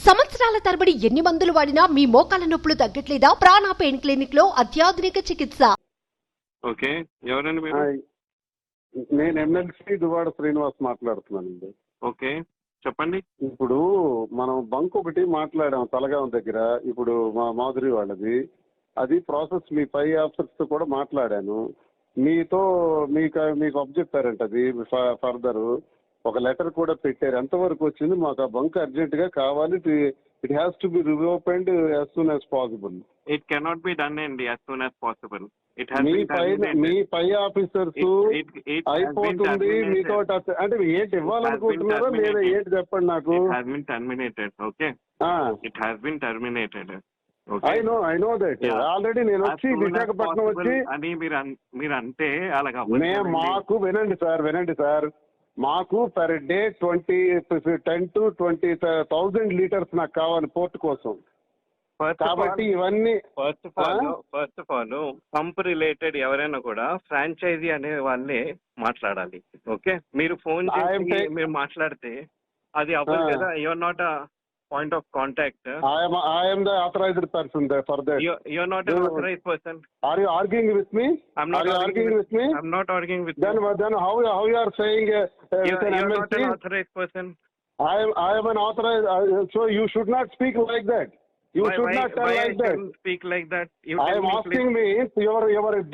సంవత్సరాల తరబడి ఎన్ని మందులు వాడినా మీ మోకాల నొప్పులు తగ్గట్లేదా? ప్రాణ పెయిన్ క్లినిక్ లో అత్యాధునిక చికిత్స. ఓకే, ఎవరండి మీరు? నేను ఎమ్మెల్సీ దువాడ శ్రీనివాస్ మాట్లాడుతున్నానండి. ఓకే, చెప్పండి. ఇప్పుడు మనం బంక్ ఒకటి మాట్లాడాం తలగాం దగ్గర, ఇప్పుడు మా మాధురి వాళ్ళది. అది ప్రాసెస్ మీ పై ఆఫీసర్స్ తో కూడా మాట్లాడాను. మీకు అప్ చెప్పారంట, అది ఫర్దర్ ఒక లెటర్ కూడా పెట్టారు. ఎంతవరకు వచ్చింది? మాకు ఆ బంక్ అర్జెంట్ గా కావాలి. It has to be reopened as soon as possible. It cannot be done అండి యాజ్ సూన్ యాజ్ పాసిబుల్. మీ పై ఆఫీసర్స్ అయిపోతుంది మీతో అంటే ఏంటి ఇవ్వాలనుకుంటున్నారో లేదా ఏంటి చెప్పండి నాకు. Okay, it has been terminated. I know that already. నేను వచ్చి విశాఖపట్నం వచ్చి అని మీరు అంటే అలాగా మాకు వినండి సార్, మాకు పర్ డే 10 to 20,000 లీటర్స్ నాకు కావాలి పోర్ట్ కోసం. కాబట్టి ఇవన్నీ first of all pump related ఎవరైనా కూడా ఫ్రాంచైజీ అనే వాళ్ళే మాట్లాడాలి. ఓకే, మీరు ఫోన్ చేసి మీరు మాట్లాడితే అది అవ్వదు కదా. Your not a point of contact. I am the authorized person there for that. You're not an authorized person. Are you arguing with me? I'm not arguing with me. I'm not arguing with then you. Then how you are saying you're not an authorized person. I am an authorized. So you should not speak like that. You should not tell like that. Speak like that. I am asking me, your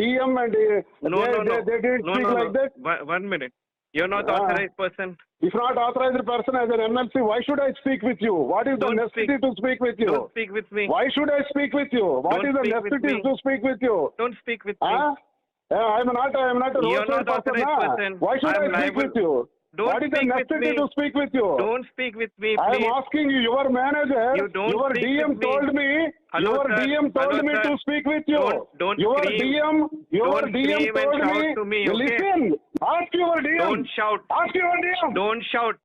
DM and they didn't speak like that. 1 minute. You're not authorized person. If not authorized person as an MLC, why should I speak with you? What is the necessity to speak with you? Don't speak with me. Why should I speak with you? What is the necessity to speak with you? Don't speak with me. I am not a roadside person. Why should I speak with you? What is the necessity to speak with you? Don't speak with me, please. I am asking you, your manager, your DM told me, your DM told me to speak with you. Your DM told me, listen, ask your DM. Don't shout. Ask your DM. Don't shout.